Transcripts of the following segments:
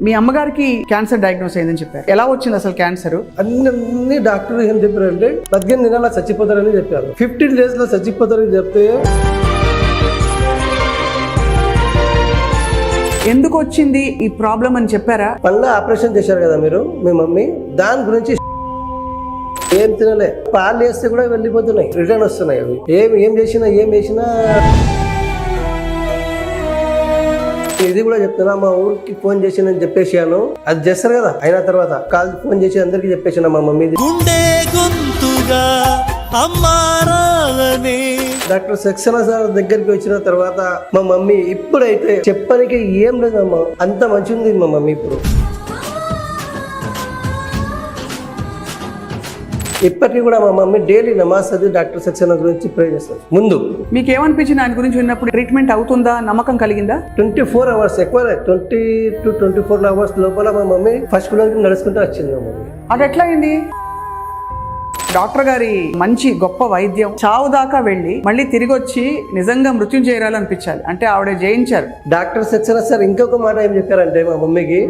మీ అమ్మగారికి cancer diagnose అయిందని చెప్పారు. ఎలా వచ్చింది అసలు క్యాన్సర్? అన్ని డాక్టర్లు ఏం చెప్పారంటే 18 దినాల్లో చచ్చిపోతారని చెప్పారు. 15 days లో చచ్చిపోతారని చెప్తే ఎందుకు వచ్చింది ఈ ప్రాబ్లం అని చెప్పారా? పళ్ళ ఆపరేషన్ చేశారు కదా మీరు, మీ మమ్మీ, దాని గురించి ఏం తినలే, పాలు వేస్తే కూడా వెళ్ళిపోతున్నాయి, రిటర్న్ వస్తున్నాయి. అవి ఏం చేసినా ఇది కూడా చెప్తున్నా, మా ఊరికి ఫోన్ చేసి నేను చెప్పేసాను, అది చేస్తారు కదా, అయిన తర్వాత కాల్ ఫోన్ చేసి అందరికి చెప్పేసాను మా మమ్మీ. డాక్టర్ సక్సేనా సార్ దగ్గరికి వచ్చిన తర్వాత మా మమ్మీ ఇప్పుడైతే చెప్పడానికి ఏం లేదమ్మా, అంత మంచి ఉంది మా మమ్మీ. ఇప్పటికీ కూడా మా మమ్మీ డైలీ నమాజ్ చదివి డాక్టర్ సక్సేనా గురించి ప్రే చేస్తారు. ముందు మీకు ఏమనిపించింది ఆయన గురించి విన్నప్పుడు? ట్రీట్మెంట్ అవుతుందా, నమ్మకం కలిగిందా? 24 hours ఎక్కువ, 20 to 24 hours లోపల మా మమ్మీ ఫస్ట్ కిలోమీటర్ నడుచుకుంటూ వచ్చింది మా మమ్మీ. అది ఎట్లా అయింది? డాక్టర్ గారి మంచి గొప్ప వైద్యం చావు దాకా వెళ్ళి మళ్ళీ తిరిగి వచ్చి నిజంగా మృత్యుం చేయాలనిపించాలి అంటే ఆవిడ జయించారు. డాక్టర్ సక్సేనా సార్ ఇంకొక మాట ఏం చెప్పారంటే మా మమ్మీకి,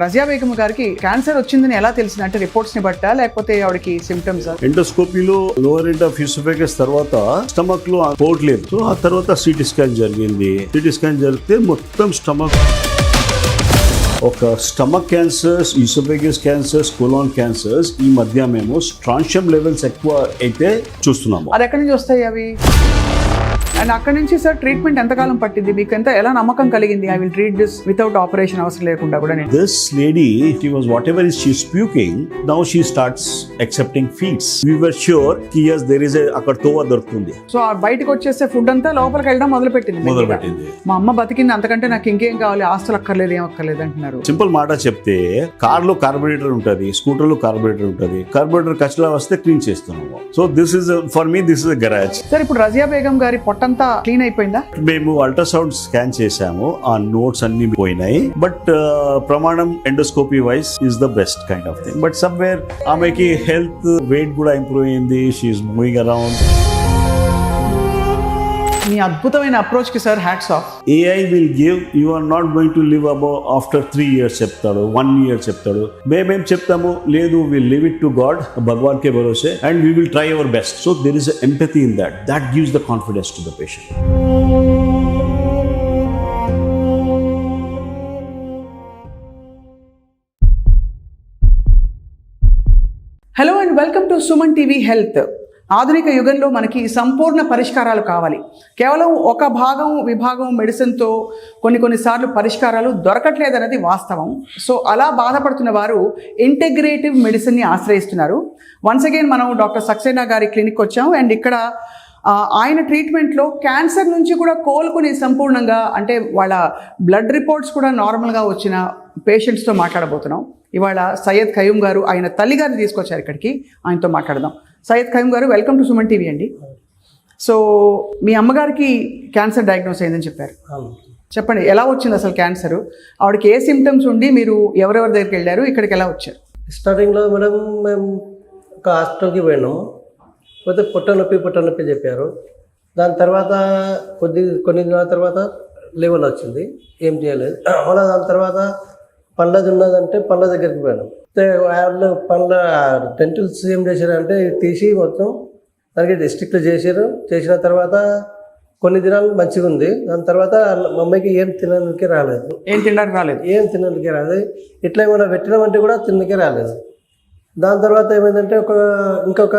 రజియా బేగం గారికి క్యాన్సర్ వచ్చిందని ఎలా తెలిసింది? అంటే రిపోర్ట్స్ ని బట్టా లేకపోతే ఆవిడకి సిమ్టమ్స్? ఎండోస్కోపీలో లోవర్ ఎండ్ ఆఫ్ ఈసోఫేగస్ తర్వాత స్టమక్ లో పోవట్లేదు. సో ఆ తర్వాత సిటీ స్కాన్ జరిగింది. సిటీ స్కాన్ జరిగితే మొత్తం స్టమక్, ఒక stomach cancers, oesophagus cancers, colon cancers, ఈ మధ్య మేము స్ట్రాన్షియం లెవెల్స్ ఎక్కువ అయితే చూస్తున్నాము. అది ఎక్కడి నుంచి వస్తాయి అవి? అండ్ అక్కడి నుంచి సార్ ట్రీట్మెంట్ ఎంతకాలం పట్టింది? మీకు ఎలా నమ్మకం కలిగింది I will treat this without operation అవసరం లేకుండా కూడా? This lady, she was whatever is she's puking, now she starts accepting feeds. We were sure yes there is a అక్కడ తోవ దొరుకుతుంది. సో బయటకు వచ్చేస్తే ఫుడ్ అంతా లోపలికి వెళ్ళడం మొదలుపెట్టింది. మా అమ్మ బతికింది, అంతకంటే నాకు ఇంకేం కావాలి, ఆస్తులు అక్కర్లేదు, ఏం అక్కర్లేదు అంటున్నారు. సింపుల్ మాట చెప్తే, కార్ లో కార్బొరేటర్ ఉంటుంది, స్కూటర్ లో కార్బొరేటర్ ఉంటుంది, కార్బొరేటర్ కచలా వస్తే క్లీన్ చేస్తున్నాము. So this is for me this is garage. Sir ఇప్పుడు రజియా బేగం గారి పొట్టంతా క్లీన్ అయిపోయిందా? మేము అల్ట్రాసౌండ్ స్కాన్ చేసాము, ఆ నోట్స్ అన్ని పోయినాయి. బట్ ప్రమాణం endoscopy wise is the best kind of thing. But somewhere ఆమెకి హెల్త్, వెయిట్ కూడా ఇంప్రూవ్ అయింది. She is moving around. మీ అద్భుతమైన అప్రోచ్ కి sir hats off. AI will give, you are not going to live above after 3 years చెప్తాడు, 1 year చెప్తాడు. మేమేం చెప్తాము, లేదు we'll leave it to God, భగవాన్ కే భరోసే, and we will try our best. So there is empathy in that. That gives the confidence to the patient. Hello and welcome to Suman TV health. ఆధునిక యుగంలో మనకి సంపూర్ణ పరిష్కారాలు కావాలి. కేవలం ఒక విభాగం మెడిసిన్తో కొన్నిసార్లు పరిష్కారాలు దొరకట్లేదనేది వాస్తవం. సో అలా బాధపడుతున్న వారు ఇంటెగ్రేటివ్ మెడిసిన్ని ఆశ్రయిస్తున్నారు. వన్స్ అగైన్ మనం డాక్టర్ సక్సేనా గారి క్లినిక్ వచ్చాం. అండ్ ఇక్కడ ఆయన ట్రీట్మెంట్లో క్యాన్సర్ నుంచి కూడా కోలుకుని సంపూర్ణంగా, అంటే వాళ్ళ బ్లడ్ రిపోర్ట్స్ కూడా నార్మల్గా వచ్చిన పేషెంట్స్తో మాట్లాడబోతున్నాం. ఇవాళ సయ్యద్ ఖయూమ్ గారు, ఆయన తల్లి గారిని తీసుకొచ్చారు ఇక్కడికి, ఆయనతో మాట్లాడదాం. సయ్యద్ ఖయూమ్ గారు, వెల్కమ్ టు సుమన్ టీవీ అండి. సో మీ అమ్మగారికి క్యాన్సర్ డయాగ్నోస్ అయిందని చెప్పారు. చెప్పండి, ఎలా వచ్చింది అసలు క్యాన్సర్? ఆవిడకి ఏ సిమ్టమ్స్ ఉండి మీరు ఎవరెవరి దగ్గరికి వెళ్ళారు, ఇక్కడికి ఎలా వచ్చారు? స్టార్టింగ్లో మేడం మేము ఒక హాస్పిటల్కి పోయినాము. పోతే పొట్ట నొప్పి చెప్పారు. దాని తర్వాత కొన్ని దినాల తర్వాత లెవెల్ వచ్చింది, ఏం చేయలేదు. మళ్ళీ దాని తర్వాత పండ్లది ఉన్నదంటే పండ్ల దగ్గరికి పోయినాం. వాళ్ళు పండ్ల డెంటల్స్ ఏం చేశారంటే తీసి మొత్తం దానికి స్టిక్లు చేసిన తర్వాత కొన్ని దినాలు మంచిగా ఉంది. దాని తర్వాత మా అమ్మాయికి ఏం తినడానికి రాలేదు. ఇట్లా ఏమైనా పెట్టినామంటే కూడా తినకే రాలేదు. దాని తర్వాత ఏమైందంటే ఇంకొక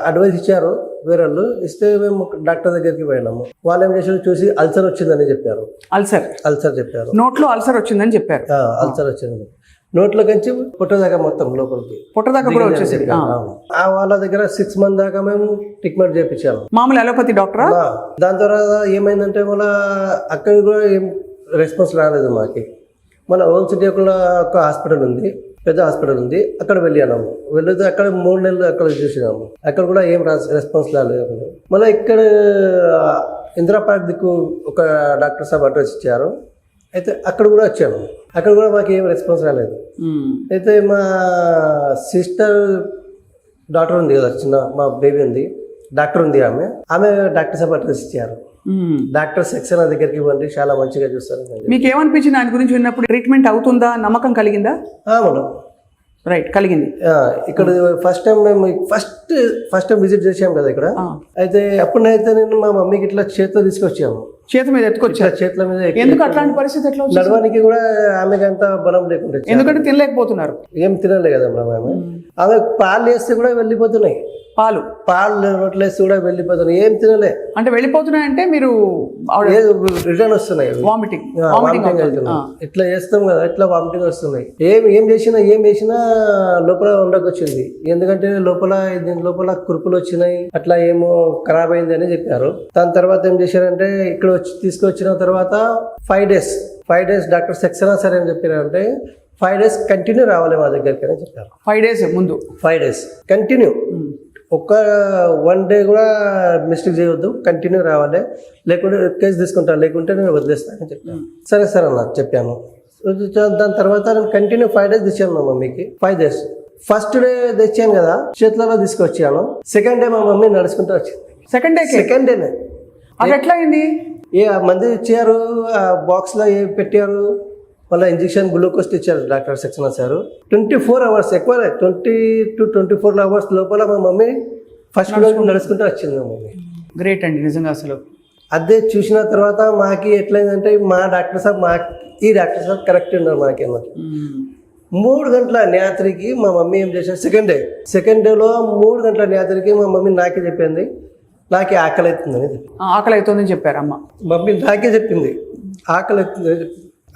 అడ్వైస్ ఇచ్చారు వేరే వాళ్ళు. ఇస్తే మేము డాక్టర్ దగ్గరికి పోయినాము. వాళ్ళు ఏం చేశారు, చూసి అల్సర్ వచ్చిందని చెప్పారు. అల్సర్ చెప్పారు, నోట్లో అల్సర్ వచ్చిందని చెప్పారు. అల్సర్ వచ్చింది నోట్లో కంచి పొట్ట దాకా, మొత్తం లోపలికి పొట్ట దాకా కూడా వచ్చేసి. వాళ్ళ దగ్గర 6 months దాకా మేము ట్రీట్మెంట్ చేయించాము, మామూలు అలోపతి డాక్టర్. దాని తర్వాత ఏమైందంటే మళ్ళీ అక్కడ కూడా ఏం రెస్పాన్స్ రాలేదు మాకి. మన ఓల్డ్ సిటీ ఒక హాస్పిటల్ ఉంది, పెద్ద హాస్పిటల్ ఉంది, అక్కడ వెళ్ళాము. వెళ్తే అక్కడ 3 నెలలు అక్కడ చూసినాము. అక్కడ కూడా ఏం రెస్పాన్స్ రాలేదు. మళ్ళీ ఇక్కడ ఇందిరా పార్క్ దిక్కు ఒక డాక్టర్ సాబ్ అడ్రస్ ఇచ్చారు. అయితే అక్కడ కూడా వచ్చాను, అక్కడ కూడా మాకు ఏం రెస్పాన్స్ రాలేదు. అయితే మా సిస్టర్ డాక్టర్ ఉంది కదా, చిన్న మా బేబీ ఉంది, డాక్టర్ ఉంది, ఆమె డాక్టర్ సాబ్ అడ్రస్ ఇచ్చారు. డాక్టర్ సెక్షన్ దగ్గరికి ఇవ్వండి, చాలా మంచిగా చూస్తారు. మీకు ఏమనిపించింది ఆయన గురించి విన్నప్పుడు? ట్రీట్మెంట్ అవుతుందా నమ్మకం కలిగిందా? మేడం రైట్, కలిగింది. ఇక్కడ ఫస్ట్ టైం మేము ఫస్ట్ టైం విజిట్ చేసాం కదా ఇక్కడ. అయితే అప్పుడైతే నేను మా మమ్మీకి ఇట్లా చేతిలో తీసుకొచ్చాము, చేతి మీద ఎత్తుకొచ్చారు. చేతుల మీద ఎందుకు అట్లాంటి పరిస్థితి ఎట్లా వచ్చింది? నడవడానికి కూడా ఆమెకి అంత బలం లేకుండా, ఎందుకంటే తినలేకపోతున్నారు, ఏం తినలే కదా మేడం. ఆమె పాలు వేస్తే కూడా వెళ్ళిపోతున్నాయి, పాలు రొట్టెలు వేస్తే కూడా వెళ్ళిపోతున్నాయి, ఏం తినలే. అంటే వెళ్ళిపోతున్నాయి అంటే మీరు రిటర్న్ వస్తున్నాయి, వామిటింగ్ అవుతున్నాయి. ఇట్లా చేస్తాం కదా, ఇట్లా వామిటింగ్ వస్తున్నాయి. ఏం చేసినా లోపల ఉండకొచ్చింది. ఎందుకంటే దీని లోపల కురుపులు వచ్చినాయి, అట్లా ఏమో ఖరాబ్ అయింది అని చెప్పారు. దాని తర్వాత ఏం చేశారంటే ఇక్కడ తీసుకొచ్చిన తర్వాత 5 days డాక్టర్ సక్సేనా సార్ ఏం చెప్పారంటే 5 days కంటిన్యూ రావాలి మా దగ్గరికి అని చెప్పారు. 5 days ముందు 5 days కంటిన్యూ, ఒక్క 1 day కూడా మిస్టేక్ చేయవద్దు, కంటిన్యూ రావాలి, లేకుంటే కేసు తీసుకుంటాను, లేకుంటే నేను వదిలేస్తానని చెప్పాను. సరే సార్ అన్న చెప్పాను. దాని తర్వాత నేను కంటిన్యూ 5 days తెచ్చాను మా మమ్మీకి. 5 days ఫస్ట్ డే తెచ్చాను కదా, చేతులలో తీసుకొచ్చాను. సెకండ్ డే మా మమ్మీ నడుచుకుంటూ వచ్చింది. సెకండ్ డేనే అది ఎట్లా అయింది? మంది ఇచ్చారు, బాక్స్ లో పెట్టారు, మళ్ళీ ఇంజక్షన్ గ్లూకోజ్ ఇచ్చారు డాక్టర్ సక్సేనా సార్. 24 hours ఎక్కువ, 20 to 24 hours లోపల మా మమ్మీ ఫస్ట్ నడుచుకుంటూ వచ్చింది. మా మమ్మీ గ్రేట్ అండి నిజంగా. అసలు అదే చూసిన తర్వాత మాకి ఎట్లయిందంటే ఈ డాక్టర్ సాబ్ కరెక్ట్ ఉన్నారు మాకేమో. 3 గంటల న్యాత్రికి మా మమ్మీ ఏం చేశారు, సెకండ్ డేలో 3 గంటల న్యాత్రికి మా మమ్మీ నాకే చెప్పింది, నాకే ఆకలి అవుతుందని. ఆకలి అవుతుందని చెప్పారు అమ్మ. మమ్మీ నాకే చెప్పింది ఆకలి అవుతుందని.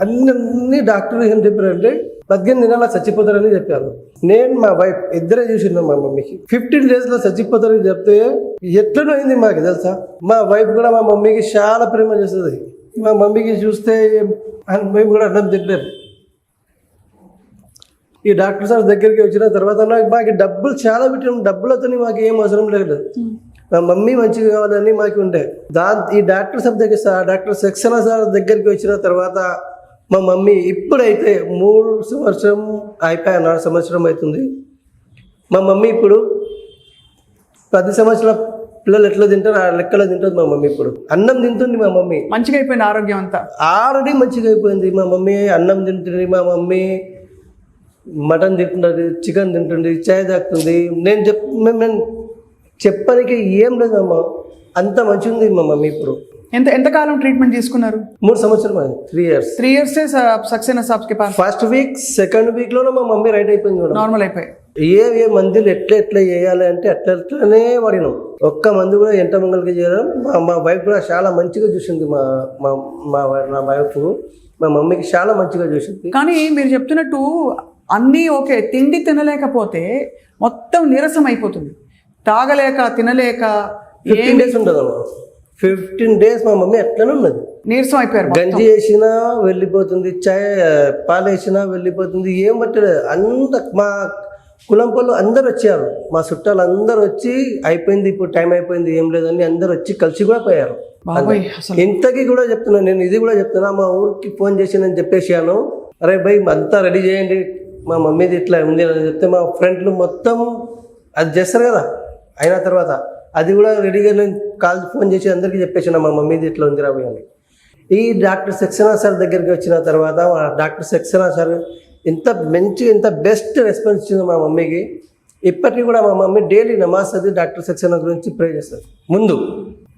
అన్ని డాక్టర్లు ఏం చెప్పారంటే 18 దినాల చచ్చిపోతారని చెప్పారు. నేను మా వైఫ్ ఇద్దరే చూసినాం మా మమ్మీకి. 15 days లో చచ్చిపోతారని చెప్తే ఎట్లనో అయింది మాకు తెలుసా. మా వైఫ్ కూడా మా మమ్మీకి చాలా ప్రేమ చేస్తుంది. మా మమ్మీకి చూస్తే మేము కూడా అన్నం తినలేదు. ఈ డాక్టర్ సార్ దగ్గరికి వచ్చిన తర్వాత మాకు డబ్బులు చాలా పెట్టాం, డబ్బులతో మాకు ఏం అవసరం లేదు, మా మమ్మీ మంచిగా కావాలని మాకు ఉండే. ఈ డాక్టర్ సార్ దగ్గర డాక్టర్ సక్సేనా సార్ దగ్గరికి వచ్చిన తర్వాత మా మమ్మీ ఇప్పుడైతే 3 సంవత్సరం అయిపోయి 4 సంవత్సరం అవుతుంది. మా మమ్మీ ఇప్పుడు 10 సంవత్సరాల పిల్లలు ఎట్లా తింటారు ఆ లెక్కలో తింటుంది మా మమ్మీ. ఇప్పుడు అన్నం తింటుంది మా మమ్మీ, మంచిగా అయిపోయింది ఆరోగ్యం అంతా, ఆల్రెడీ మంచిగా అయిపోయింది. మా మమ్మీ అన్నం తింటుంది, మా మమ్మీ మటన్ తింటుంది, చికెన్ తింటుంది, చాయ్ తాగుతుంది. నేను చెప్పడానికి ఏం లేదు అమ్మ, అంత మంచిగా ఉంది మా మమ్మీ ఇప్పుడు. ఎంతకాలం ట్రీట్మెంట్ తీసుకున్నారు? 3 సంవత్సరం, 3 years. 3 years సక్సేనా సాబ్ కి pass. First week second week లోనే మా మమ్మీ రైట్ అయిపోయింది, నార్మల్ అయిపోయి. ఏ మందులు ఎట్లా వేయాలి అంటే అట్లనే వాడినాం. ఒక్క మందు కూడా ఎంత మంగళకి చేయడం. మా వైఫ్ కూడా చాలా మంచిగా చూసింది. మా వైఫ్ మా మమ్మీకి చాలా మంచిగా చూసింది. కానీ మీరు చెప్తున్నట్టు అన్నీ ఓకే, తిండి తినలేకపోతే మొత్తం నీరసం అయిపోతుంది, తాగలేక తినలేక 15 days ఉంటుందమ్మా. 15 days మా మమ్మీ అట్లనే ఉన్నది, నీరసం అయిపోయారు. గంజి వేసినా వెళ్ళిపోతుంది, పాలు వేసినా వెళ్ళిపోతుంది, ఏం పట్టలేదు. అంత మా కులం పళ్ళు అందరు వచ్చారు, మా చుట్టాలు అందరు వచ్చి అయిపోయింది ఇప్పుడు టైం అయిపోయింది ఏం లేదని అందరు వచ్చి కలిసి కూడా పోయారు. ఇంతకీ కూడా చెప్తున్నా, నేను ఇది కూడా చెప్తున్నా, మా ఊరికి ఫోన్ చేసి నేను చెప్పేసాను, అరే భయ్ అంతా రెడీ చేయండి, మా మమ్మీది ఇట్లా ఉంది అని చెప్తే మా ఫ్రెండ్లు మొత్తం అది చేస్తారు కదా. అయిన తర్వాత అది కూడా రెడీగా నేను ఫోన్ చేసి అందరికీ చెప్పేసాను, మా మమ్మీది ఇట్లా ఉంది రాబోయే అని. ఈ డాక్టర్ సక్సేనా సార్ దగ్గరికి వచ్చిన తర్వాత డాక్టర్ సక్సేనా సార్ ఇంత బెస్ట్ రెస్పాన్స్ ఇచ్చింది మా మమ్మీకి. ఇప్పటికీ కూడా మా మమ్మీ డైలీ నమాజ్ అది డాక్టర్ సక్సేనా గురించి ప్రే చేస్తారు ముందు.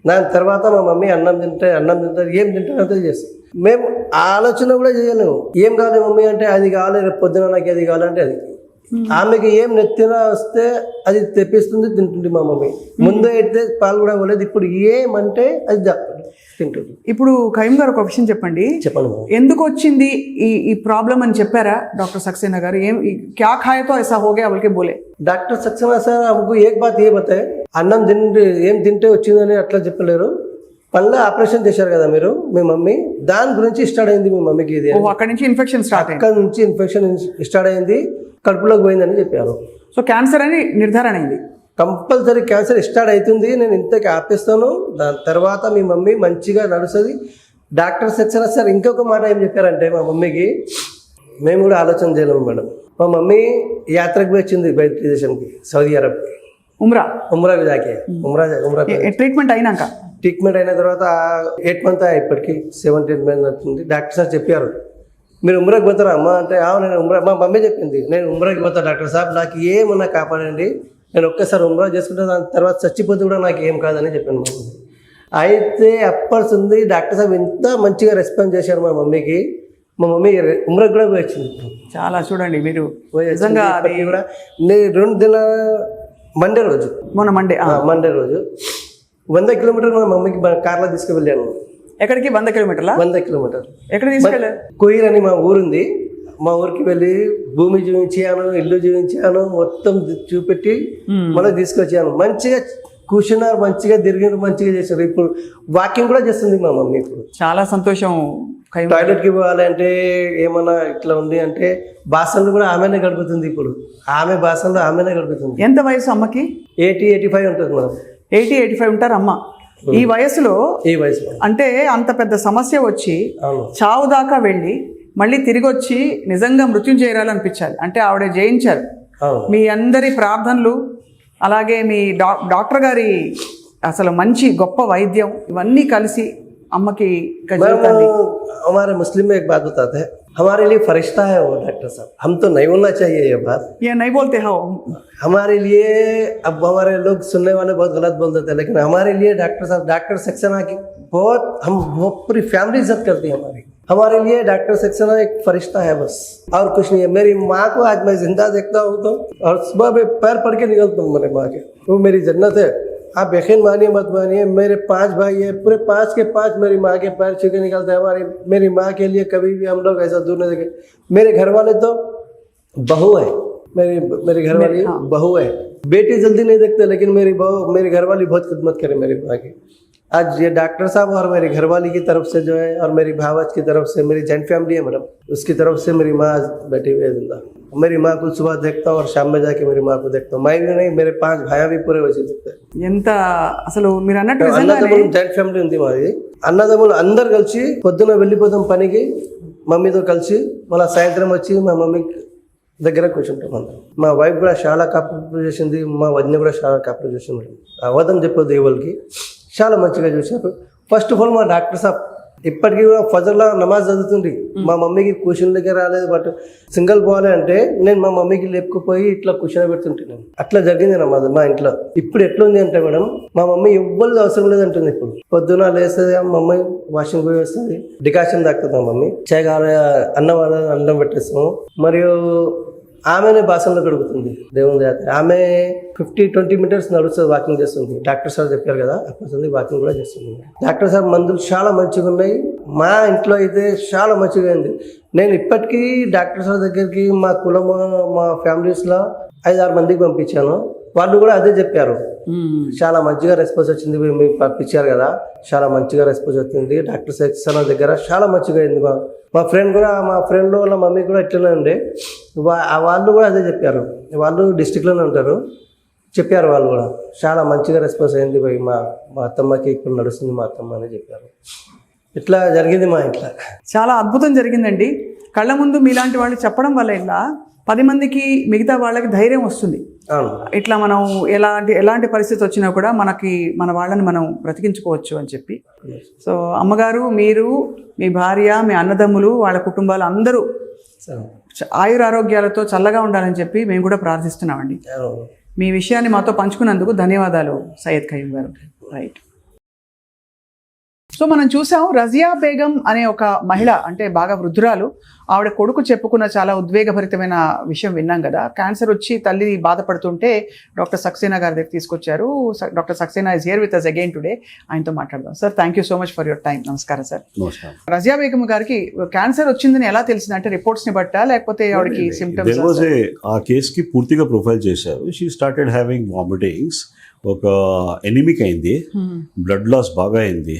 దాని తర్వాత మా మమ్మీ అన్నం తింటారు, ఏం తింటారో చేస్తారు. మేము ఆలోచన కూడా చేయలేము, ఏం కావాలి మమ్మీ అంటే అది కావాలి, రేపు పొద్దున నాకు అది కావాలంటే అది. ఆమెకి ఏం నెత్తిన వస్తే అది తెప్పిస్తుంది, తింటుంది మా మమ్మీ. ముందు అయితే పాలు కూడా ఇవ్వలేదు, ఇప్పుడు ఏమంటే అది తింటుంది. ఇప్పుడు కరీం గారు ఒక విషయం చెప్పండి, ఎందుకు వచ్చింది ఈ ప్రాబ్లం అని చెప్పారా డాక్టర్ సక్సేనా గారు? క్యా ఖాయే తో ఐసా హో గయా బోల్కే బోలే డాక్టర్ సక్సేనా సార్ हमको एक बात ये बताए, అన్నం ఏం తింటే వచ్చిందని అట్లా చెప్పలేరు. పళ్ళ ఆపరేషన్ చేశారు కదా మీరు మీ మమ్మీ, దాని గురించి స్టార్ట్ అయింది మీ మమ్మీకి ఇది. అక్కడ నుంచి ఇన్ఫెక్షన్ స్టార్ట్ అయింది, కడుపులోకి పోయిందని చెప్పారు. సో క్యాన్సర్ అని నిర్ధారణ అయింది. కంపల్సరీ క్యాన్సర్ స్టార్ట్ అవుతుంది, నేను ఇంతకి ఆపేస్తాను, దాని తర్వాత మీ మమ్మీ మంచిగా నడుస్తుంది. డాక్టర్ సక్సేనా సార్ ఇంకొక మాట ఏం చెప్పారంటే మా మమ్మీకి, మేము కూడా ఆలోచన చేయలేము మేడం. మా మమ్మీ యాత్రకు వచ్చింది బయట దేశంకి, సౌదీ అరబ్కి. ఉమ్రాకి జాకే ఉమ్రా ట్రీట్మెంట్ అయినాక ట్రీట్మెంట్ అయిన తర్వాత 8 మంత్ ఇప్పటికి 17 మంత్ అవుతుంది. డాక్టర్ సార్ చెప్పారు మీరు ఉమ్రాకి పోతారా అమ్మ అంటే నేను ఉమ్రా, మా మమ్మీ చెప్పింది నేను ఉమ్రాకి పోతా డాక్టర్ సాబ్, నాకు ఏమన్నా కాపాడండి, నేను ఒక్కసారి ఉమ్రా చేసుకుంటే దాని తర్వాత చచ్చిపోతే కూడా నాకు ఏం కాదని చెప్పాను మా మమ్మీ. అయితే అప్పటి డాక్టర్ సాబ్ ఎంత మంచిగా రెస్పాన్స్ చేశారు మా మమ్మీకి. మా మమ్మీ ఉమ్రాకి కూడా పోయి వచ్చింది. చాలా చూడండి మీరు నిజంగా కూడా 2 దినాల మండే రోజు మండే రోజు 100 కిలోమీటర్లు మా మమ్మీకి కార్లో తీసుకువెళ్ళాను. ఎక్కడికి 100 కిలోమీటర్లా? 100 కిలోమీటర్లు. ఎక్కడ తీసుకెళ్ళారు? కోయిర్ అని మా ఊరుంది, మా ఊరికి వెళ్ళి భూమి చూపించాను, ఇల్లు చూపించాను, మొత్తం చూపెట్టి మళ్ళీ తీసుకొచ్చాను. మంచిగా కూర్చున్నారు, మంచిగా తిరిగినారు, మంచిగా చేశారు. ఇప్పుడు వాకింగ్ కూడా చేస్తుంది మా మమ్మీ. ఇప్పుడు చాలా సంతోషం. టాయిలెట్కి పోవాలంటే ఏమన్నా ఇట్లా ఉంది అంటే బాసన్లు కూడా ఆమెనే గడుపుతుంది. ఇప్పుడు ఆమె బాసన్లు ఆమెనే గడుపుతుంది. ఎంత వయసు అమ్మకి? 80-85 ఉంటుంది మేడం. 80-85 ఉంటారు అమ్మ. ఈ వయసులో అంటే అంత పెద్ద సమస్య వచ్చి చావు దాకా వెళ్ళి మళ్ళీ తిరిగి వచ్చి నిజంగా మృత్యుం చేయాలనిపించాలి అంటే ఆవిడ జయించారు. మీ అందరి ప్రార్థనలు అలాగే మీ డాక్టర్ గారి అసలు మంచి గొప్ప వైద్యం ఇవన్నీ కలిసి అమ్మకి हमारे मुस्लिम में एक बात बताते हैं, हमारे लिए फरिश्ता है वो डॉक्टर साहब, हम तो नहीं बोलना चाहिए ये बात, ये नहीं बोलते हो हमारे लिए। अब हमारे लोग सुनने वाले बहुत गलत बोल देते हैं, लेकिन हमारे लिए डॉक्टर साहब, डॉक्टर सक्सेना की बहुत पूरी फैमिली इज्जत करती है हमारे लिए डॉक्टर सक्सेना एक फरिश्ता है बस, और कुछ नहीं है। मेरी माँ को आज मैं जिंदा देखता हूँ तो, और सुबह में पैर पड़ के निकलता हूँ मेरे माँ के, वो मेरी जन्नत है। आप यकीन मानिए मत मानिए, मेरे 5 भाई है, पूरे 5 के 5 मेरी माँ के पैर छू के निकलते हैं। मेरी माँ के लिए कभी भी हम लोग ऐसा दूर नहीं देखे। मेरे घर वाले तो बहू है, मेरी घर वाली बहू है, बेटी जल्दी नहीं देखते, लेकिन मेरी बहू, मेरी घर वाली बहुत खिदमत करे मेरी माँ की। आज ये डॉक्टर साहब और मेरी घरवाली की तरफ से जो है, और मेरी भावज की तरफ से, मेरी जॉइंट फैमिली है मैडम, उसकी तरफ से मेरी माँ बैठी हुई है जिंदा। मेरी माँ को सुबह देखता हूँ और शाम में जाके मेरी माँ को देखता हूँ। मैं भी नहीं, मेरे 5 भाइयां भी पूरे वैसे दिखते हैं. ఎంత అసలు మీరు అన్నట్టు అన్నదమ్ములు జాయింట్ ఫ్యామిలీ ఉంది మాది. అన్నదమ్ములు అందరు కలిసి పొద్దున వెళ్ళిపోతాం పనికి, మమ్మీతో కలిసి మళ్ళీ సాయంత్రం వచ్చి మా మమ్మీ దగ్గర కూర్చుంటాం అందరం. మా వైఫ్ కూడా చాలా కాపరేట్ చేసింది, మా వదిన కూడా చాలా కాపరేట్ చేసింది. అవధం చెప్పొద్దు ఎవరికి, చాలా మంచిగా చూశారు. ఫస్ట్ ఆఫ్ ఆల్ మా డాక్టర్ సాబ్ ఇప్పటికీ కూడా ఫజర్లా నమాజ్ చదువుతుంది. మా మమ్మీకి కూర్చునికే రాలేదు, బట్ సింగిల్ పోవాలి అంటే నేను మా మమ్మీకి లేపుకుపోయి ఇట్లా కూర్చొని పెడుతుంటున్నాను. అట్లా జరిగింది నమాజ్ మా ఇంట్లో. ఇప్పుడు ఎట్లుంది అంటే మేడం, మా మమ్మీ ఎవ్వరికి అవసరం లేదంటుంది. ఇప్పుడు పొద్దున లేస్తుంది మా మమ్మీ, వాషింగ్ పోయి వస్తుంది, డికాషన్ తాకుతుంది మా మమ్మీ, చాయ్ కావాలి, అన్నం వాళ్ళ అన్నం పెట్టేస్తాము. మరియు ఆమెనే బాసనలో గడుపుతుంది దేవుని జాతి. ఆమె 50-20 మీటర్స్ నడుస్తుంది, వాకింగ్ చేస్తుంది. డాక్టర్ సార్ చెప్పారు కదా, అప్పుడు వాకింగ్ కూడా చేస్తుంది. డాక్టర్ సార్ మందులు చాలా మంచిగా ఉన్నాయి. మా ఇంట్లో అయితే చాలా మంచిగా ఉంది. నేను ఇప్పటికీ డాక్టర్ సార్ దగ్గరికి మా కులము, మా ఫ్యామిలీస్లో 5-6 మందికి పంపించాను. వాళ్ళు కూడా అదే చెప్పారు, చాలా మంచిగా రెస్పాన్స్ వచ్చింది. మీరు పంపించారు కదా, చాలా మంచిగా రెస్పాన్స్ వచ్చింది. డాక్టర్ సార్ దగ్గర చాలా మంచిగా అయింది. మా ఫ్రెండ్ కూడా, మా ఫ్రెండ్ వాళ్ళ మమ్మీ కూడా ఇట్లనే ఉండే, వాళ్ళు కూడా అదే చెప్పారు. వాళ్ళు డిస్టిక్లోనే ఉంటారు, చెప్పారు వాళ్ళు కూడా చాలా మంచిగా రెస్పాన్స్ అయింది. మా అత్తమ్మకి ఇప్పుడు నడుస్తుంది మా అత్తమ్మ అని చెప్పారు. ఇట్లా జరిగింది మా ఇంట్లో. చాలా అద్భుతం జరిగిందండి. కళ్ళ ముందు మీలాంటి వాళ్ళు చెప్పడం వల్ల ఇలా 10 మందికి, మిగతా వాళ్ళకి ధైర్యం వస్తుంది. ఇట్లా మనం ఎలాంటి పరిస్థితి వచ్చినా కూడా మన వాళ్ళని మనం బ్రతికించుకోవచ్చు అని చెప్పి. సో అమ్మగారు, మీరు, మీ భార్య, మీ అన్నదమ్ములు, వాళ్ళ కుటుంబాలు అందరూ ఆయురారోగ్యాలతో చల్లగా ఉండాలని చెప్పి మేము కూడా ప్రార్థిస్తున్నామండి. మీ విషయాన్ని మాతో పంచుకున్నందుకు ధన్యవాదాలు సయ్యద్ ఖయ్యూమ్ గారు. రైట్. సో మనం చూసాం, రజియా బేగం అనే ఒక మహిళ, అంటే బాగా వృద్ధురాలు, ఆవిడ కొడుకు చెప్పుకున్న చాలా ఉద్వేగభరితమైన విషయం విన్నాం కదా. క్యాన్సర్ వచ్చి తల్లి బాధపడుతుంటే డాక్టర్ సక్సేనా గారి దగ్గర తీసుకొచ్చారు. Doctor Saxena is here with us again today. ఆయనతో మాట్లాడదాం. Sir, thank you so much for your time. నమస్కారం సార్. రజియా బేగం గారికి క్యాన్సర్ వచ్చిందని ఎలా తెలిసింది? అంటే రిపోర్ట్స్ ని బట్టా, లేకపోతే ఆవిడకి సిమ్టమ్స్? ఆ కేసుకి పూర్తిగా ప్రొఫైల్ చేశారు. షీ స్టార్టెడ్ హ్యావింగ్ వామిటింగ్స్, ఒక ఎనిమిక్ అయింది, బ్లడ్ లాస్ బాగా అయింది,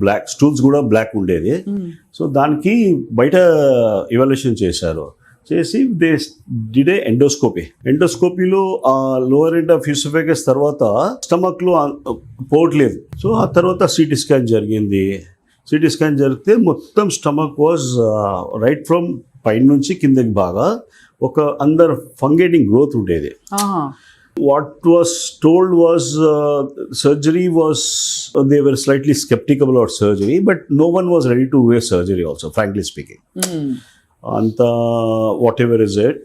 బ్లాక్ స్టూల్స్ కూడా బ్లాక్ ఉండేది. సో దానికి బయట ఇవాల్యుయేషన్ చేశారు. చేసి దే డిడ్ ఎండోస్కోపీలో లోవర్ ఎండ్ ఆఫ్ యూసోఫేగస్ తర్వాత స్టమక్లో పోవట్లేదు. సో ఆ తర్వాత సిటీ స్కాన్ జరిగింది. సిటీ స్కాన్ జరిగితే మొత్తం స్టమక్ వాజ్ రైట్ ఫ్రమ్ పైన నుంచి కిందకి బాగా ఒక అందర్ ఫంగేటింగ్ గ్రోత్ ఉండేది. What was told was surgery was, they were slightly skeptical about surgery, but no one was ready to wear surgery also, frankly speaking. And whatever is it.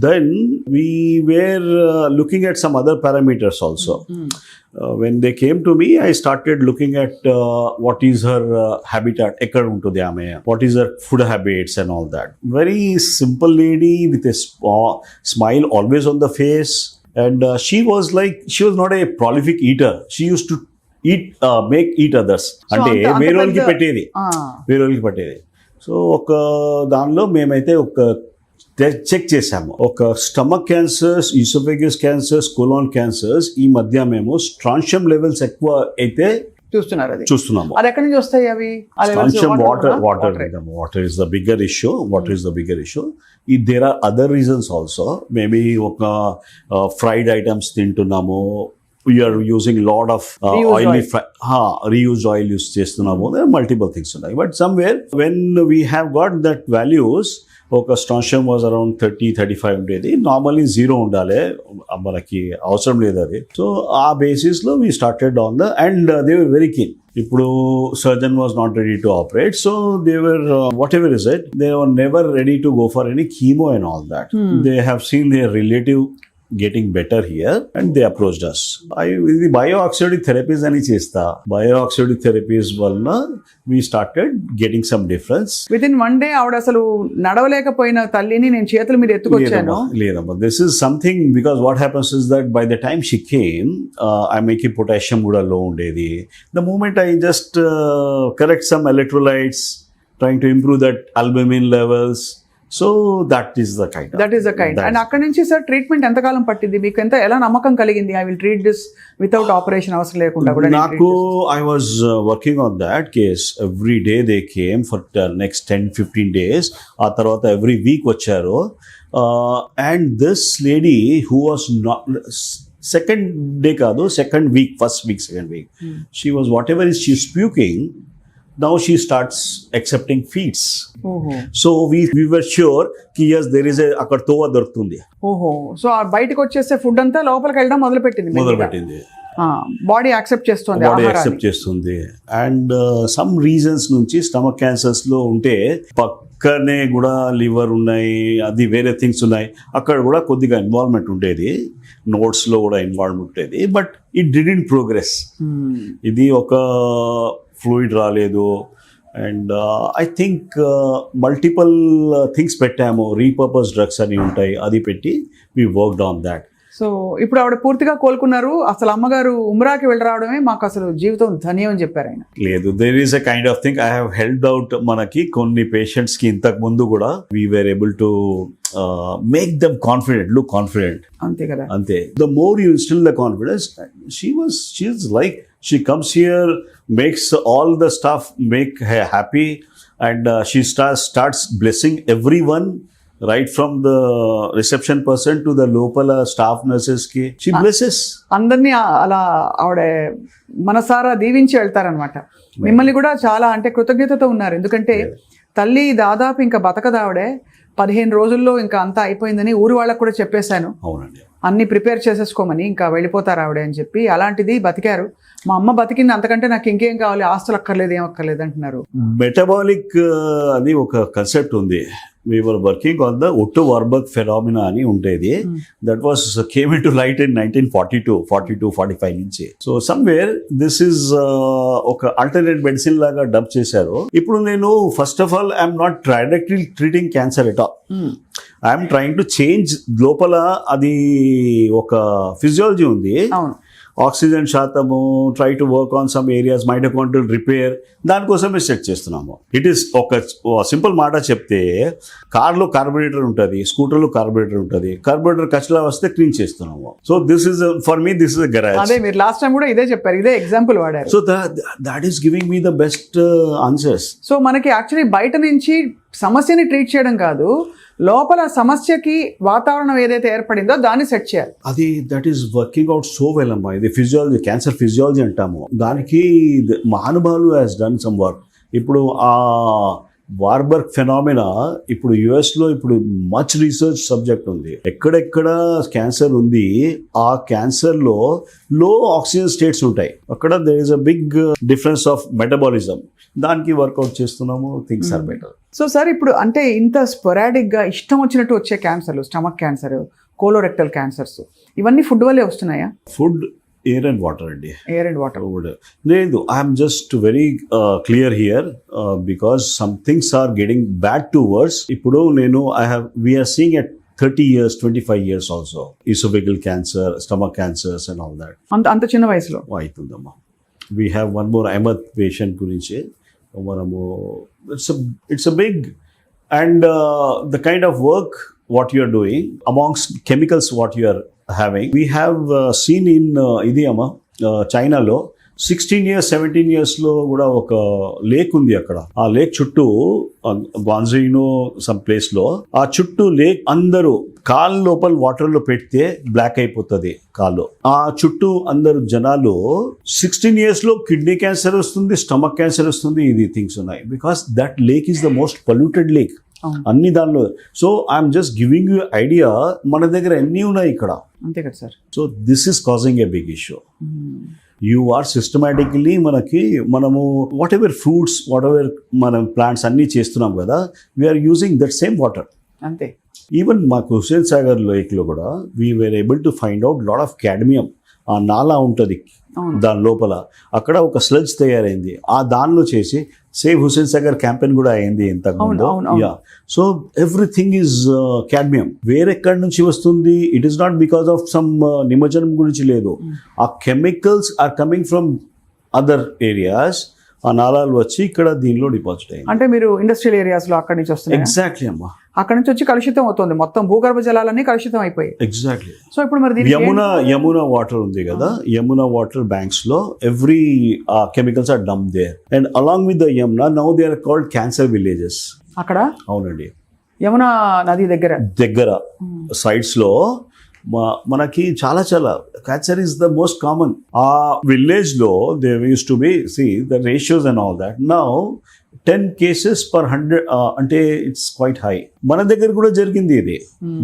Then we were looking at some other parameters also. When they came to me, I started looking at what is her habitat, ekkada untundi ame, what is her food habits and all that. Very simple lady with a smile always on the face. And she was not a prolific eater. She used to eat others. అంటే వేరే వాళ్ళకి పెట్టేది. So ఒక దానిలో మేమైతే ఒక check చేసాము. ఒక stomach cancers, oesophagus cancers, colon cancers ఈ మధ్య మేము స్ట్రాన్షియం లెవెల్స్ ఎక్కువ అయితే చూస్తున్నాము. అది ఎక్కడి నుంచి వస్తాయి అవి? Strontium water is the bigger issue. There are other reasons also. Maybe ఒక ఫ్రైడ్ ఐటమ్స్ తింటున్నాము, we're using lot of oily reused oil use చేస్తున్నాము. మల్టిపుల్ థింగ్స్ ఉన్నాయి. But somewhere when we have got that values, ఒక strontium was around 30-35 ఉండేది. Normally 0 ఉండాలి, మనకి అవసరం లేదు అది. సో ఆ బేసిస్లో we started on the, and they were very keen. ఇప్పుడు surgeon was not ready to operate, so they were whatever is it, they were never ready to go for any chemo and all that. They have seen their relative getting better here and they approached us. ఇది bioauxiliary therapies అని చేస్తా. bioauxiliary therapies వలన we started getting some difference. Within one day ఆవిడ అసలు నడవలేకపోయిన తల్లిని నేను చేతుల మీద ఎత్తుకొచ్చాను. లేదమ్మా, this is something, because what happens is that by the time she came, ఆమెకి పొటాషియం కూడా లో ఉండేది. The moment I just correct some electrolytes, trying to improve that albumin levels, so that is the kind. And అక్కడ నుంచి sir treatment ఎంతకాలం పట్టింది మీకు? ఎలా నమ్మకం కలిగింది I will treat this without operation అవసరం లేకుండా కూడా? నాకు I was working on that case. Every day they came for next 10-15 days. ఆ తర్వాత ఎవ్రీ వీక్ వచ్చారు. And this lady who was not second day కాదు, second week, first week, second week, she was whatever is she speaking. Now she starts accepting feeds. So we were sure ki yes, there is a akkad tova dortundi. So బయటకు వచ్చేసే food అంతా లోపలికి వెళ్ళడం మొదలుపెట్టింది. Body accept చేస్తుంది. And some reasons నుంచి stomach cancers లో ఉంటే పక్కనే కూడా లివర్ ఉన్నాయి, అది వేరే థింగ్స్ ఉన్నాయి, అక్కడ కూడా కొద్దిగా ఇన్వాల్వ్మెంట్ ఉండేది, నోట్స్ లో కూడా ఇన్వాల్వ్మెంట్ ఉండేది. But it didn't progress. ఇది ఒక ఫ్లూయిడ్ రాలేదు. And I think multiple things పెట్టాము, రీపర్పస్ డ్రగ్స్ అని ఉంటాయి, అది పెట్టి we worked on that. So ఇప్పుడు ఆవిడ పూర్తిగా కోలుకున్నారు. అసలు అమ్మగారు ఉమ్రాకి వెళ్ళి రావడమే మాకు అసలు జీవితం ధన్యం అని చెప్పారు ఆయన. లేదు, there is a kind of thing I have helped out. మనకి కొన్ని పేషెంట్స్ కి ఇంతకు ముందు కూడా we were able to make them confident, look confident. అంతే కదా. అంతే. The more you instil the confidence, she is like she comes here, makes all the staff make her happy, and she starts blessing everyone, right from the reception person to the local staff nurses ki she blesses అందరినీ అలా ఆవిడ మనసారా దీవించి వెళ్తారనమాట. మిమ్మల్ని కూడా చాలా అంటే కృతజ్ఞతతో ఉన్నారు. ఎందుకంటే తల్లి దాదాపు ఇంకా బతకదు ఆవిడే. 15 రోజుల్లో ఇంకా అంతా అయిపోయిందని ఊరి వాళ్ళకు కూడా చెప్పేశాను. అవునండి, అన్ని ప్రిపేర్ చేసేసుకోమని, ఇంకా వెళ్ళిపోతారు ఆవిడ అని చెప్పి. అలాంటిది బతికారు. మా అమ్మ బతికింది, అంతకంటే నాకు ఇంకేం కావాలి, ఆస్తులు అక్కర్లేదు, ఏం అక్కర్లేదు అంటున్నారు. మెటబాలిక్ అని ఒక కన్సెప్ట్ ఉంది. we were working on the Otto Warburg phenomena అని ఉండేది. that was came into light in 1942-45 నుంచి. సో సమ్వేర్ దిస్ ఈజ్ ఒక ఆల్టర్నేట్ మెడిసిన్ లాగా డబ్ చేశారు. ఇప్పుడు నేను first of all I'm not directly treating cancer at all. I'm trying to change. లోపల అది ఒక ఫిజియాలజీ ఉంది. ఆక్సిజన్ శాతము, try to work on some areas, mitochondrial repair, దానికోసమే సెట్ చేస్తున్నాము. ఇట్ ఈస్ ఒక సింపుల్ మాట చెప్తే, కార్లో కార్బొరేటర్ ఉంటుంది, స్కూటర్లో కార్బొరేటర్ ఉంటుంది. కార్బొరేటర్ కచలా వస్తే క్లీన్ చేస్తున్నాము. So this is for me, this is garage. అదే మీరు లాస్ట్ టైం కూడా ఇదే చెప్పారు, ఇదే ఎగ్జాంపుల్ వాడారు. So that is giving me the best answers. So మనకి యాక్చువల్లీ బయట నుంచి సమస్యని ట్రీట్ చేయడం కాదు, లోపల సమస్యకి వాతావరణం ఏదైతే ఏర్పడిందో దాన్ని సెట్ చేయాలి. అది that is working out so well అమ్మా. ఇది ఫిజియాలజీ, క్యాన్సర్ ఫిజియాలజీ అంటాము దానికి. మహానుభావులు హ్యాస్ డన్ సమ్ వర్క్. ఇప్పుడు ఆ వార్బర్గ్ ఫెనామినా ఇప్పుడు యుఎస్లో ఇప్పుడు మచ్ రీసెర్చ్ సబ్జెక్ట్ ఉంది. ఎక్కడెక్కడ క్యాన్సర్ ఉంది, ఆ క్యాన్సర్లో లో ఆక్సిజన్ స్టేట్స్ ఉంటాయి. అక్కడ there is a big difference of metabolism. దానికి వర్కౌట్ చేస్తున్నాము. Things are better. So sir ఇప్పుడు అంటే ఇంత స్పొరాడిక్గా ఇష్టం వచ్చినట్టు వచ్చే క్యాన్సర్లు, స్టమక్ క్యాన్సర్, కోలోరెక్టల్ క్యాన్సర్స్, ఇవన్నీ ఫుడ్ వల్లే వస్తున్నాయా? ఫుడ్, ఎయిర్ అండ్ వాటర్ అండి. ఎయిర్ అండ్ వాటర్ లేదు, I'm just very clear here because some things are getting bad to worse. ఇప్పుడు we're seeing at 30 years, 25 years also. Esophageal cancer, stomach cancers and all that. అంత చిన్న వయసులో అవుతుందమ్మా. We have one more Ahmed patient గురించి మనము it's a big and the kind of work what you are doing amongst chemicals what you are having. We have seen in ఇది అమ్మా చైనాలో 16 years 17 years లో కూడా ఒక లేక్ ఉంది. అక్కడ ఆ లేక్ చుట్టూ గ్వాంజీనో సమ్ ప్లేస్ లో ఆ చుట్టూ లేక్ అందరూ కాలు లోపల వాటర్ లో పెడితే బ్లాక్ అయిపోతుంది కాళ్ళు. ఆ చుట్టూ అందరు జనాలు 16 years లో కిడ్నీ క్యాన్సర్ వస్తుంది, స్టమక్ క్యాన్సర్ వస్తుంది, ఇది థింగ్స్ ఉన్నాయి. Because that lake is the most polluted lake అన్ని దానిలో. So I'm just giving you idea, మన దగ్గర ఎన్ని ఉన్నాయి ఇక్కడ. అంతే కదా sir. So this is causing a big issue. You are systematically మనము whatever fruits, whatever మనం ప్లాంట్స్ అన్నీ చేస్తున్నాం కదా, we're using that same water. అంతే. ఈవెన్ మాకు హుస్సేన్ సాగర్ లేక్లో కూడా we were able to find out lot of cadmium. ఆ నాలా ఉంటుంది దాని లోపల, అక్కడ ఒక స్లడ్జ్ తయారైంది. ఆ దానిలో చేసి సేవ్ హుస్సేన్ సాగర్ క్యాంపెయిన్ కూడా అయింది ఇంతకుముందు. Yeah, so everything is cadmium. వేరెక్కడి నుంచి వస్తుంది? It is not because of some నిమజ్జనం గురించి లేదు. ఆ chemicals are coming from other areas. ఆ నాళాలు వచ్చి ఇక్కడ దీనిలో డిపాజిట్ అయ్యింది. అంటే మీరు ఇండస్ట్రియల్ ఏరియాస్ లో అక్కడి నుంచి వస్తున్నాయి. ఎగ్జాక్ట్లీ అమ్మా. అక్కడ నుంచి వచ్చి కలుషితం అవుతుంది, మొత్తం భూగర్భ జలాలన్నీ కలుషితం అయిపోయాయి. ఎగ్జాక్ట్లీ. సో ఇప్పుడు మరి యమునా వాటర్ ఉంది కదా, యమునా వాటర్ బ్యాంక్స్ లో every chemicals are dump there and along with the Yamuna now they are called cancer villages. అక్కడ అవునండి, యమునా నది దగ్గర సైడ్స్ లో మనకి చాలా cancer is the most common. ఆ విలేజ్ లో they use to be see the ratios and all that. Now 10 cases per 100 అంటే ఇట్స్ క్వైట్ హై. మన దగ్గర కూడా జరిగింది ఇది.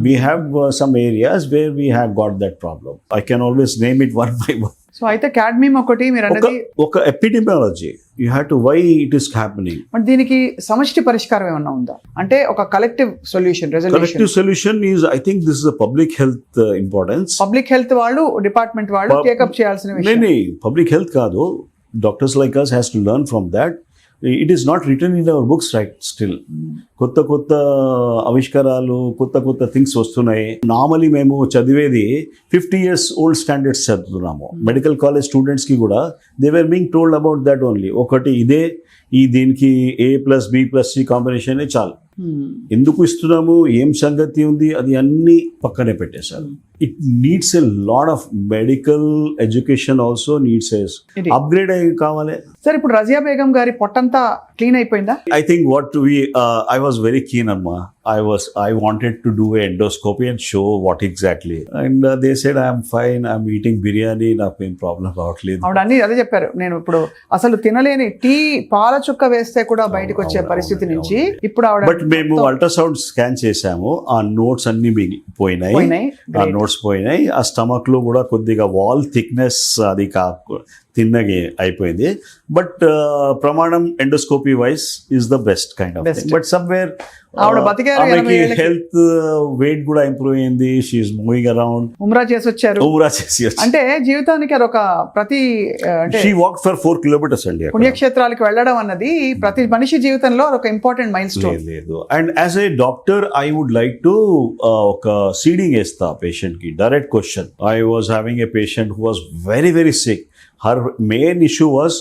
We have some areas where we have got that problem. I can always name it one by one. So అయితే cadmium ఒకటి మీరు అన్నది ఒక epidemiology. You have to why it is happening. But దీనికి సమష్టి పరిష్కారం ఏమన్నా ఉందా? అంటే ఒక collective solution, collective solution is I think this is public health importance. Public health వాళ్ళు, డిపార్ట్మెంట్ వాళ్ళు టేకప్ చేయాల్సిన విషయం. పబ్లిక్ హెల్త్ కాదు, doctors like us has to learn from that. It is not written in our books right still. కొత్త ఆవిష్కారాలు, కొత్త things వస్తున్నాయి. Normally మేము చదివేది 50 years ఓల్డ్ స్టాండర్డ్స్ చదువుతున్నాము. మెడికల్ కాలేజ్ స్టూడెంట్స్కి కూడా they were being told about that only. ఒకటి ఇదే, దీనికి A+B+C కాంబినేషన్ చాలు. ఎందుకు ఇస్తున్నాము, ఏం సంగతి ఉంది, అది అన్ని పక్కనే పెట్టేశారు. It needs a lot of medical education also needs upgrade అయ్యి కావాలి. సార్ ఇప్పుడు రజియా బేగం గారి పొట్టంతా క్లీన్ అయిపోయిందా? I think I was very keen, Amma. I wanted to do an endoscopy and show what exactly. And they said, I'm fine, I'm eating biryani, నాకేం problem రావట్లేదు. ఆవిడ అన్ని అదే చెప్పారు. నేను ఇప్పుడు అసలు తినలేని టీ, పాల చుక్క వేస్తే కూడా బయటకు వచ్చే పరిస్థితి నుంచి ఇప్పుడు ఆవిడ. బట్ మేము అల్ట్రాసౌండ్ స్కాన్ చేసాము, ఆ నోట్స్ అన్ని పోయినాయి. ఆ నోట్స్ పోయినాయి. ఆ స్టమక్ లో కూడా కొద్దిగా వాల్ థిక్నెస్ అది తిన్నగా అయిపోయింది. బట్ ప్రమాణం endoscopy wise is the best kind of thing. But somewhere ఆమెకి హెల్త్ వెయిట్ కూడా ఇంప్రూవ్ అయింది. She is moving around. ఉమ్రా చేసి వచ్చారు. అంటే జీవితానికి అదొక ప్రతి షీ వాక్ ఫర్ 4 kilometers అండి. పుణ్యక్షేత్రాలకు వెళ్ళడం అన్నది ప్రతి మనిషి జీవితంలో ఒక ఇంపార్టెంట్ మైల్ స్టోన్. లేదు, and as a doctor I would like to ఒక సీడింగ్ వేస్తా పేషెంట్ కి. Direct question. I was having a patient who was very very sick. Her main issue was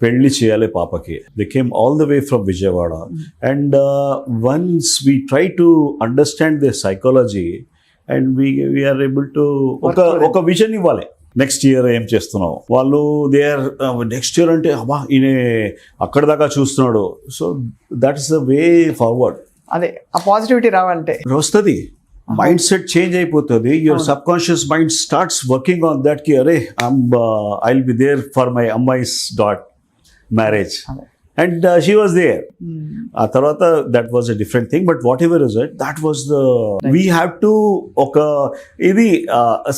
పెళ్లి చేయాలి పాపకి. They came all the way from Vijayawada. And once we try to understand the psychology and we're able to ఒక vision ఇవ్వాలి. Next year ఏం చేస్తున్నావు, వాళ్ళు they are next year అంటే అబ్బా ఈయన అక్కడ దాకా చూస్తున్నాడు. So that is the way forward. అదే ఆ పాజిటివిటీ రావాలంటే వస్తుంది. మైండ్ సెట్ చేంజ్ అయిపోతుంది. Your subconscious mind starts working on that కి అరే I will be there for my అమ్మాయిస్ marriage. And she was there. ఆ తర్వాత that was a different thing, but whatever is it, that was the we have to ఒక ఇది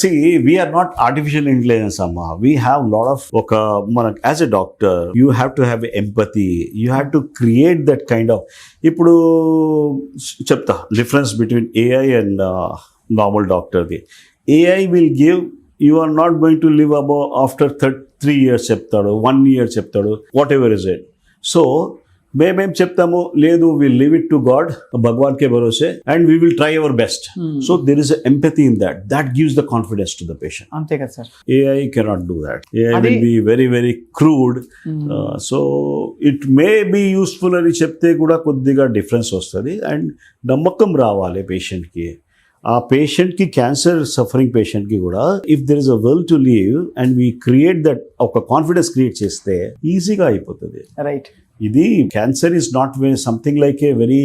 see we are not artificial intelligence అమ్మా. We have lot of ఒక మన as a doctor you have to have empathy, you have to create that kind of. ఇప్పుడు చెప్తా difference between AI and normal డాక్టర్ది. AI will give, you are not going to live above after 3 years చెప్తాడు, 1 year చెప్తాడు, whatever is it. So మేమేం చెప్తాము, లేదు will leave it to God, భగవాన్కే భరోసే, and we will try our best. So there is empathy in that gives the confidence to the patient. అంతే కదా sir. AI cannot do that. AI will be very, very crude. So it may be useful అని చెప్తే కూడా కొద్దిగా difference వస్తుంది, and నమ్మకం రావాలి పేషెంట్కి. ఆ పేషెంట్కి, క్యాన్సర్ సఫరింగ్ పేషెంట్కి కూడా if there is a will to leave and we create that, ఒక కాన్ఫిడెన్స్ క్రియేట్ చేస్తే ఈజీగా అయిపోతుంది. రైట్. ఇది cancer is not something like a very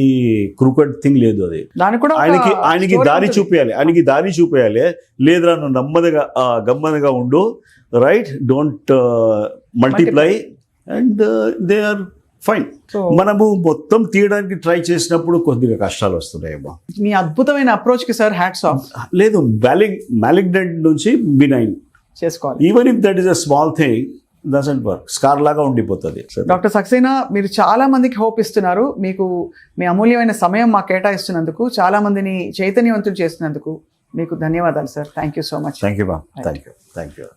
crooked thing. లేదు, అది దానికి కూడా ఆయనకి దారి చూపించాలి, ఆయనకి దారి చూపించాలి. లేదురా నువ్వు గమ్మదిగా ఉండు, right, don't multiply, and they are fine. మనము మొత్తం తీయడానికి ట్రై చేసినప్పుడు కొద్దిగా కష్టాలు వస్తున్నాయేమో. మీ అద్భుతమైన అప్రోచ్ కి సార్ హ్యాట్స్ ఆఫ్. లేదు, మ్యాలిగ్నెంట్ నుంచి బినైన్ చేసుకోవాలి. Even if that is a small thing doesn't work, scar లాగా ఉండిపోతుంది. డాక్టర్ సక్సేనా, మీరు చాలా మందికి హోప్ ఇస్తున్నారు. మీకు మీ అమూల్యమైన సమయం మాకు కేటాయిస్తున్నందుకు, చాలా మందిని చైతన్యవంతులు చేస్తున్నందుకు మీకు ధన్యవాదాలు sir. Thank you so much. Thank you ma'am. Thank you.